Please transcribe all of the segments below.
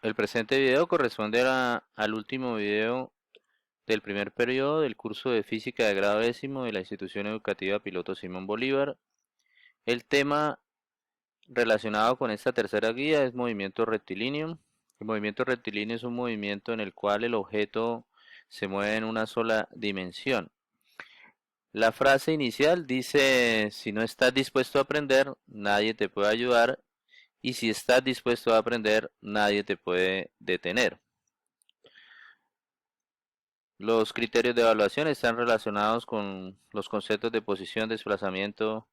El presente video corresponde al último video del primer periodo del curso de Física de grado décimo de la Institución Educativa Piloto Simón Bolívar. El tema relacionado con esta tercera guía es movimiento rectilíneo. El movimiento rectilíneo es un movimiento en el cual el objeto se mueve en una sola dimensión. La frase inicial dice: si no estás dispuesto a aprender, nadie te puede ayudar, y si estás dispuesto a aprender, nadie te puede detener. Los criterios de evaluación están relacionados con los conceptos de posición, desplazamiento,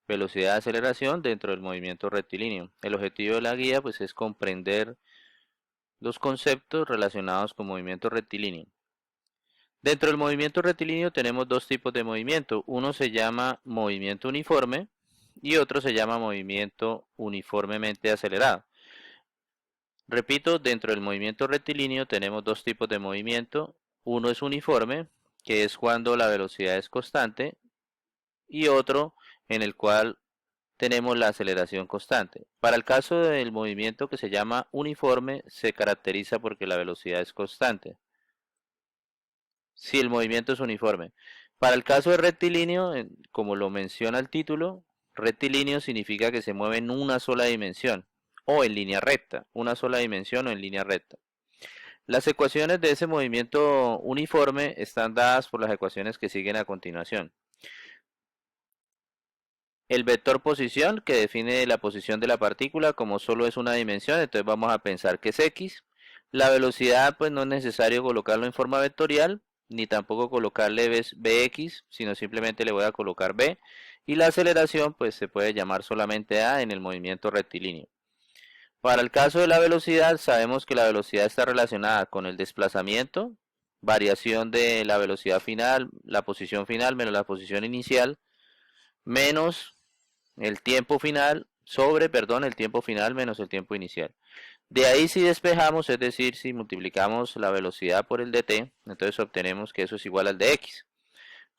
velocidad, aceleración dentro del movimiento rectilíneo. El objetivo de la guía pues es comprender los conceptos relacionados con movimiento rectilíneo. Dentro del movimiento rectilíneo tenemos dos tipos de movimiento. Uno se llama movimiento uniforme y otro se llama movimiento uniformemente acelerado. Repito, dentro del movimiento rectilíneo tenemos dos tipos de movimiento. Uno es uniforme, que es cuando la velocidad es constante, y otro en el cual tenemos la aceleración constante. Para el caso del movimiento que se llama uniforme, se caracteriza porque la velocidad es constante. Si el movimiento es uniforme. Para el caso de rectilíneo, como lo menciona el título, rectilíneo significa que se mueve en una sola dimensión o en línea recta, una sola dimensión o en línea recta. Las ecuaciones de ese movimiento uniforme están dadas por las ecuaciones que siguen a continuación. El vector posición, que define la posición de la partícula, como solo es una dimensión, entonces vamos a pensar que es x. La velocidad, pues no es necesario colocarlo en forma vectorial, ni tampoco colocarle bx, sino simplemente le voy a colocar b. Y la aceleración, pues se puede llamar solamente a en el movimiento rectilíneo. Para el caso de la velocidad, sabemos que la velocidad está relacionada con el desplazamiento, variación de la velocidad final, la posición final menos la posición inicial, menos el tiempo final el tiempo final menos el tiempo inicial. De ahí si despejamos, es decir, si multiplicamos la velocidad por el dt, entonces obtenemos que eso es igual al de x.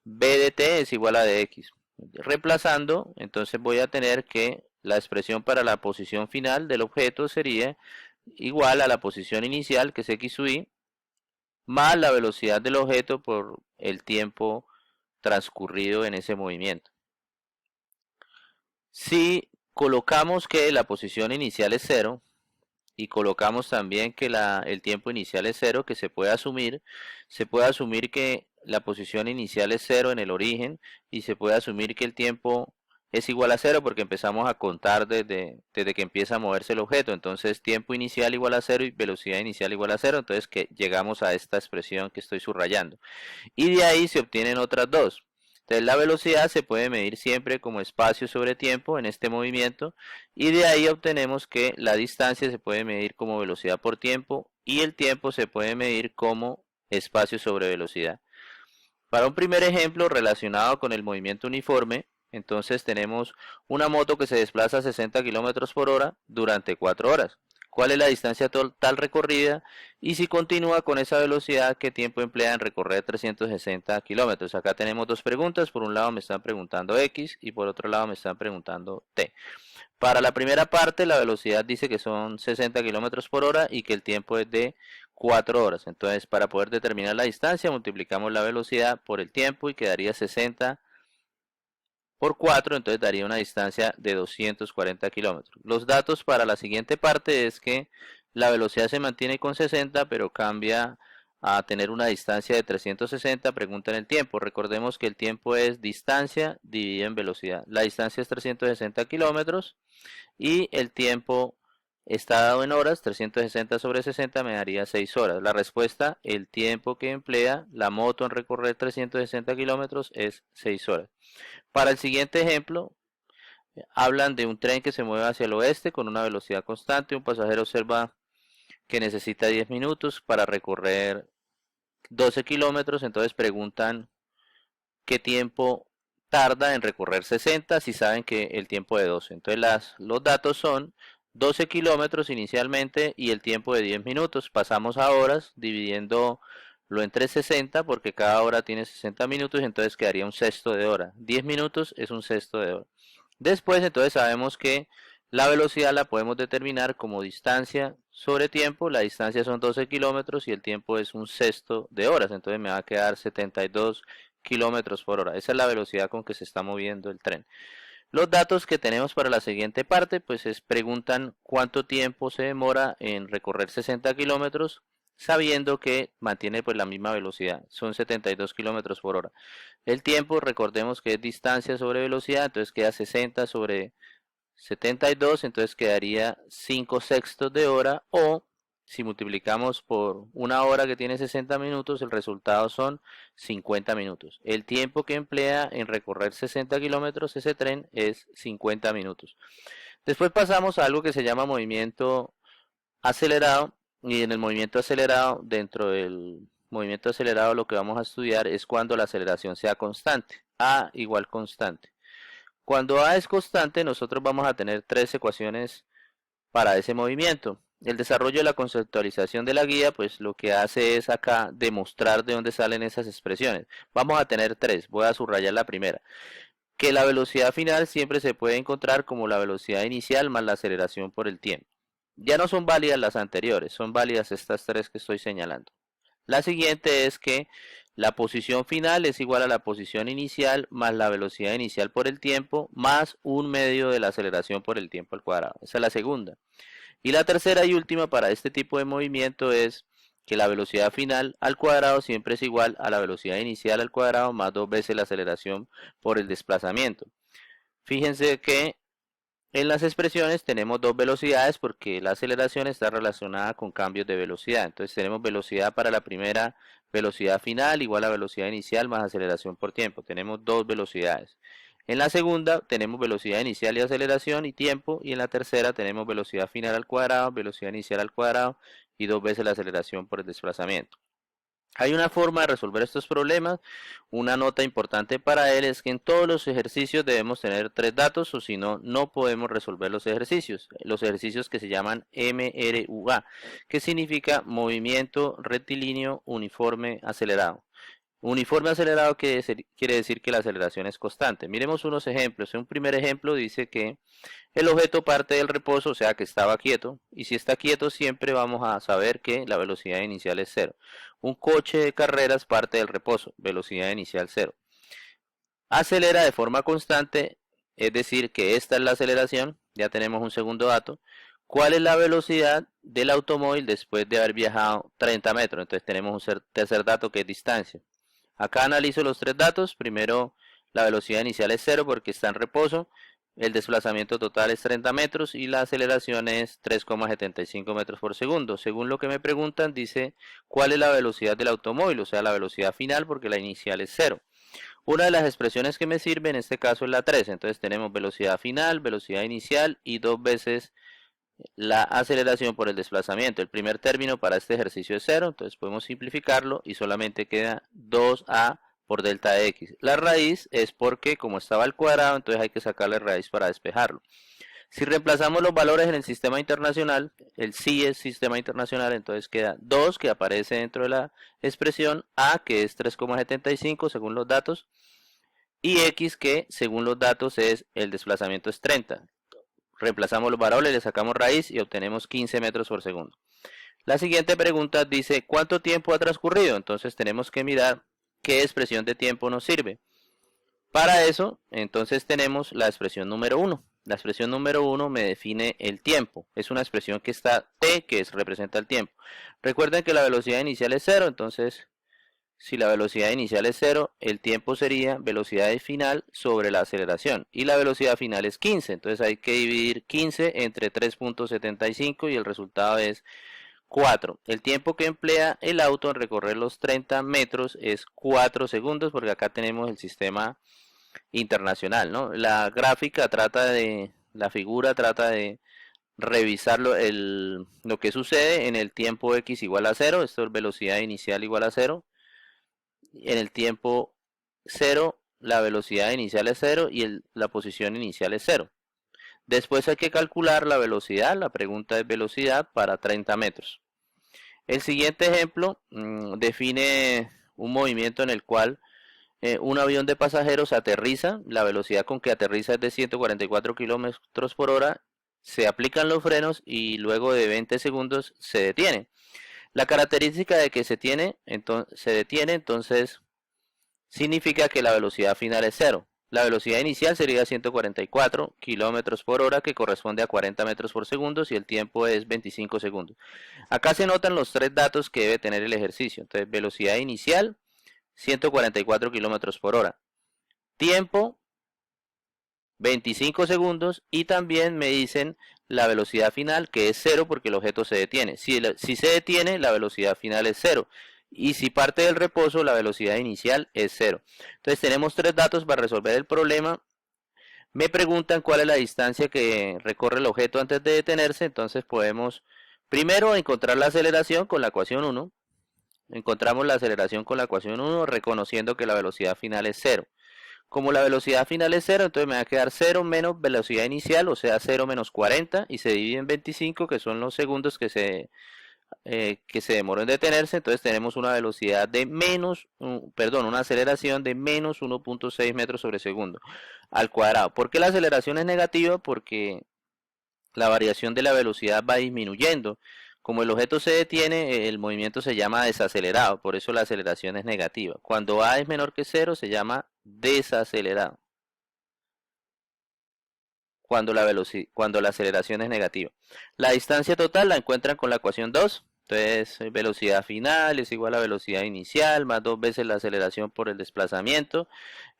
B de t es igual a de x. Reemplazando, entonces voy a tener que la expresión para la posición final del objeto sería igual a la posición inicial, que es x sub y, más la velocidad del objeto por el tiempo transcurrido en ese movimiento. Si colocamos que la posición inicial es 0 y colocamos también que el tiempo inicial es 0, que se puede asumir que la posición inicial es 0 en el origen y se puede asumir que el tiempo es igual a 0 porque empezamos a contar desde que empieza a moverse el objeto. Entonces tiempo inicial igual a 0 y velocidad inicial igual a 0, entonces que llegamos a esta expresión que estoy subrayando. Y de ahí se obtienen otras dos. Entonces la velocidad se puede medir siempre como espacio sobre tiempo en este movimiento, y de ahí obtenemos que la distancia se puede medir como velocidad por tiempo y el tiempo se puede medir como espacio sobre velocidad. Para un primer ejemplo relacionado con el movimiento uniforme, entonces tenemos una moto que se desplaza a 60 km por hora durante 4 horas. ¿Cuál es la distancia total recorrida? Y si continúa con esa velocidad, ¿qué tiempo emplea en recorrer 360 kilómetros? Acá tenemos dos preguntas. Por un lado me están preguntando X y por otro lado me están preguntando T. Para la primera parte, la velocidad dice que son 60 kilómetros por hora y que el tiempo es de 4 horas. Entonces, para poder determinar la distancia, multiplicamos la velocidad por el tiempo y quedaría 60 por 4, entonces daría una distancia de 240 kilómetros. Los datos para la siguiente parte es que la velocidad se mantiene con 60, pero cambia a tener una distancia de 360. Preguntan el tiempo. Recordemos que el tiempo es distancia dividido en velocidad. La distancia es 360 kilómetros y el tiempo está dado en horas. 360 sobre 60 me daría 6 horas. La respuesta, el tiempo que emplea la moto en recorrer 360 kilómetros es 6 horas. Para el siguiente ejemplo, hablan de un tren que se mueve hacia el oeste con una velocidad constante. Un pasajero observa que necesita 10 minutos para recorrer 12 kilómetros. Entonces preguntan qué tiempo tarda en recorrer 60 si saben que el tiempo de 12. Entonces los datos son 12 kilómetros inicialmente y el tiempo de 10 minutos. Pasamos a horas dividiendo lo entre 60 porque cada hora tiene 60 minutos, entonces quedaría un sexto de hora. 10 minutos es un sexto de hora. Después entonces sabemos que la velocidad la podemos determinar como distancia sobre tiempo, la distancia son 12 kilómetros y el tiempo es un sexto de horas, entonces me va a quedar 72 kilómetros por hora. Esa es la velocidad con que se está moviendo el tren. Los datos que tenemos para la siguiente parte, pues preguntan cuánto tiempo se demora en recorrer 60 kilómetros, sabiendo que mantiene pues la misma velocidad, son 72 kilómetros por hora. El tiempo, recordemos que es distancia sobre velocidad, entonces queda 60 sobre 72, entonces quedaría 5 sextos de hora, o si multiplicamos por una hora que tiene 60 minutos, el resultado son 50 minutos. El tiempo que emplea en recorrer 60 kilómetros ese tren es 50 minutos. Después pasamos a algo que se llama movimiento acelerado, y en el movimiento acelerado, dentro del movimiento acelerado, lo que vamos a estudiar es cuando la aceleración sea constante, A igual constante. Cuando A es constante, nosotros vamos a tener tres ecuaciones para ese movimiento. El desarrollo de la conceptualización de la guía, pues lo que hace es acá demostrar de dónde salen esas expresiones. Vamos a tener tres, voy a subrayar la primera. Que la velocidad final siempre se puede encontrar como la velocidad inicial más la aceleración por el tiempo. Ya no son válidas las anteriores, son válidas estas tres que estoy señalando. La siguiente es que la posición final es igual a la posición inicial más la velocidad inicial por el tiempo más un medio de la aceleración por el tiempo al cuadrado. Esa es la segunda. Y la tercera y última para este tipo de movimiento es que la velocidad final al cuadrado siempre es igual a la velocidad inicial al cuadrado más dos veces la aceleración por el desplazamiento. Fíjense que en las expresiones tenemos dos velocidades porque la aceleración está relacionada con cambios de velocidad. Entonces tenemos velocidad para la primera, velocidad final igual a velocidad inicial más aceleración por tiempo. Tenemos dos velocidades. En la segunda tenemos velocidad inicial y aceleración y tiempo. Y en la tercera tenemos velocidad final al cuadrado, velocidad inicial al cuadrado y dos veces la aceleración por el desplazamiento. Hay una forma de resolver estos problemas. Una nota importante para él es que en todos los ejercicios debemos tener tres datos, o si no, no podemos resolver los ejercicios. Los ejercicios que se llaman MRUA, que significa movimiento rectilíneo uniforme acelerado. Uniforme acelerado quiere decir que la aceleración es constante. Miremos unos ejemplos. Un primer ejemplo dice que el objeto parte del reposo, o sea que estaba quieto, y si está quieto siempre vamos a saber que la velocidad inicial es cero. Un coche de carreras parte del reposo, velocidad inicial cero. Acelera de forma constante, es decir que esta es la aceleración, ya tenemos un segundo dato. ¿Cuál es la velocidad del automóvil después de haber viajado 30 metros? Entonces tenemos un tercer dato que es distancia. Acá analizo los tres datos. Primero, la velocidad inicial es cero porque está en reposo. El desplazamiento total es 30 metros y la aceleración es 3,75 metros por segundo. Según lo que me preguntan, dice cuál es la velocidad del automóvil, o sea, la velocidad final porque la inicial es cero. Una de las expresiones que me sirve en este caso es la 3. Entonces tenemos velocidad final, velocidad inicial y dos veces la aceleración por el desplazamiento. El primer término para este ejercicio es cero, entonces podemos simplificarlo y solamente queda 2a por delta de x. La raíz es porque como estaba al cuadrado, entonces hay que sacarle raíz para despejarlo. Si reemplazamos los valores en el sistema internacional, el sí es sistema internacional, entonces queda 2 que aparece dentro de la expresión, a que es 3,75 según los datos, y x que según los datos es el desplazamiento es 30. Reemplazamos los valores, le sacamos raíz y obtenemos 15 metros por segundo. La siguiente pregunta dice, ¿cuánto tiempo ha transcurrido? Entonces tenemos que mirar qué expresión de tiempo nos sirve. Para eso, entonces tenemos la expresión número 1. La expresión número 1 me define el tiempo. Es una expresión que está t, que representa el tiempo. Recuerden que la velocidad inicial es 0, entonces si la velocidad inicial es 0, el tiempo sería velocidad final sobre la aceleración. Y la velocidad final es 15. Entonces hay que dividir 15 entre 3,75 y el resultado es 4. El tiempo que emplea el auto en recorrer los 30 metros es 4 segundos, porque acá tenemos el sistema internacional, ¿no? La gráfica la figura trata de revisar lo que sucede en el tiempo x igual a 0. Esto es velocidad inicial igual a 0. En el tiempo 0 la velocidad inicial es 0 y la posición inicial es 0. Después hay que calcular la velocidad. La pregunta es velocidad para 30 metros. El siguiente ejemplo define un movimiento en el cual un avión de pasajeros aterriza. La velocidad con que aterriza es de 144 kilómetros por hora se aplican los frenos y luego de 20 segundos se detiene. La característica de que se detiene, entonces significa que la velocidad final es cero. La velocidad inicial sería 144 kilómetros por hora, que corresponde a 40 metros por segundo, y el tiempo es 25 segundos. Acá se notan los tres datos que debe tener el ejercicio. Entonces, velocidad inicial, 144 kilómetros por hora. Tiempo, 25 segundos, y también me dicen la velocidad final, que es cero porque el objeto se detiene. Si se detiene, la velocidad final es cero. Y si parte del reposo, la velocidad inicial es cero. Entonces tenemos tres datos para resolver el problema. Me preguntan cuál es la distancia que recorre el objeto antes de detenerse. Entonces podemos primero encontrar la aceleración con la ecuación 1. Encontramos la aceleración con la ecuación 1 reconociendo que la velocidad final es cero. Como la velocidad final es cero, entonces me va a quedar 0 menos velocidad inicial, o sea 0 menos 40, y se divide en 25, que son los segundos que se demoró en detenerse. Entonces tenemos una velocidad de una aceleración de menos 1.6 metros sobre segundo al cuadrado. ¿Por qué la aceleración es negativa? Porque la variación de la velocidad va disminuyendo. Como el objeto se detiene, el movimiento se llama desacelerado, por eso la aceleración es negativa. Cuando a es menor que cero, se llama desacelerado. Cuando la aceleración es negativa. La distancia total la encuentran con la ecuación 2. Entonces, velocidad final es igual a velocidad inicial más 2 veces la aceleración por el desplazamiento.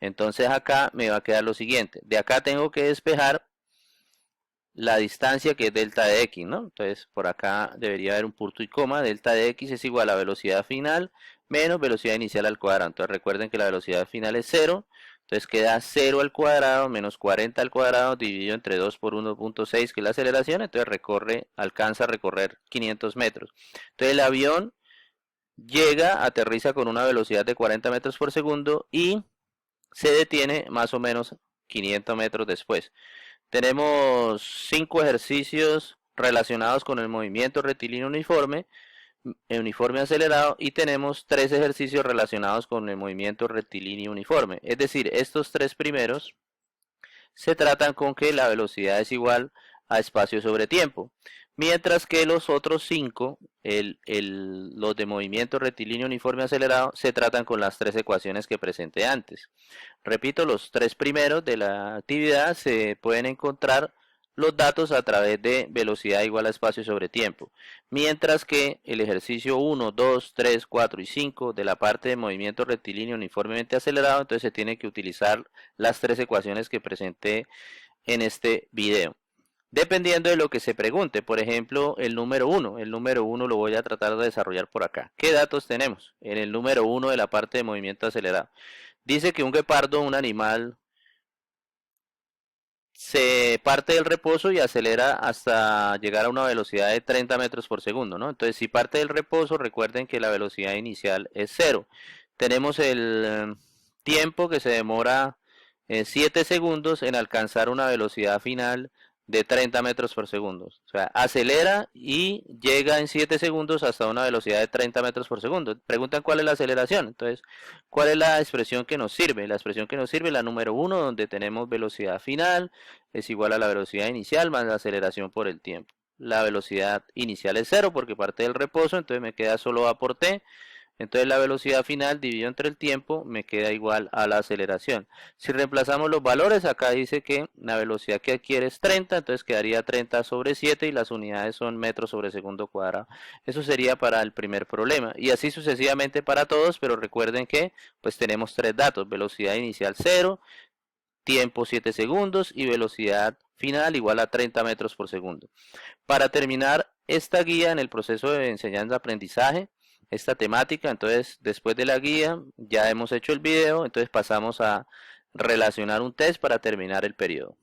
Entonces acá me va a quedar lo siguiente. De acá tengo que despejar la distancia, que es delta de x, ¿no? Entonces por acá debería haber un punto y coma. Delta de x es igual a velocidad final menos velocidad inicial al cuadrado. Entonces recuerden que la velocidad final es 0. Entonces queda 0 al cuadrado menos 40 al cuadrado dividido entre 2 por 1.6, que es la aceleración. Entonces alcanza a recorrer 500 metros. Entonces el avión aterriza con una velocidad de 40 metros por segundo y se detiene más o menos 500 metros después. Tenemos 5 ejercicios relacionados con el movimiento rectilíneo uniforme acelerado, y tenemos 3 ejercicios relacionados con el movimiento rectilíneo uniforme. Es decir, estos 3 primeros se tratan con que la velocidad es igual a espacio sobre tiempo, mientras que los otros 5, los de movimiento rectilíneo uniforme acelerado, se tratan con las 3 ecuaciones que presenté antes. Repito, los 3 primeros de la actividad se pueden encontrar los datos a través de velocidad igual a espacio sobre tiempo, mientras que el ejercicio 1, 2, 3, 4 y 5 de la parte de movimiento rectilíneo uniformemente acelerado, entonces se tiene que utilizar las 3 ecuaciones que presenté en este video, dependiendo de lo que se pregunte. Por ejemplo, el número 1 lo voy a tratar de desarrollar por acá. ¿Qué datos tenemos en el número 1 de la parte de movimiento acelerado? Dice que un guepardo, un animal, se parte del reposo y acelera hasta llegar a una velocidad de 30 metros por segundo, ¿no? Entonces, si parte del reposo, recuerden que la velocidad inicial es cero. Tenemos el tiempo, que se demora 7 segundos en alcanzar una velocidad final de 30 metros por segundo. O sea, acelera y llega en 7 segundos hasta una velocidad de 30 metros por segundo. Preguntan cuál es la aceleración. Entonces, ¿cuál es la expresión que nos sirve? La expresión que nos sirve es la número 1, donde tenemos velocidad final es igual a la velocidad inicial más la aceleración por el tiempo. La velocidad inicial es cero porque parte del reposo, entonces me queda solo A por T. Entonces la velocidad final dividido entre el tiempo me queda igual a la aceleración. Si reemplazamos los valores, acá dice que la velocidad que adquiere es 30, entonces quedaría 30 sobre 7 y las unidades son metros sobre segundo cuadrado. Eso sería para el primer problema. Y así sucesivamente para todos, pero recuerden que pues tenemos 3 datos: velocidad inicial 0, tiempo 7 segundos y velocidad final igual a 30 metros por segundo. Para terminar esta guía en el proceso de enseñanza-aprendizaje, esta temática, entonces después de la guía ya hemos hecho el video, entonces pasamos a relacionar un test para terminar el periodo.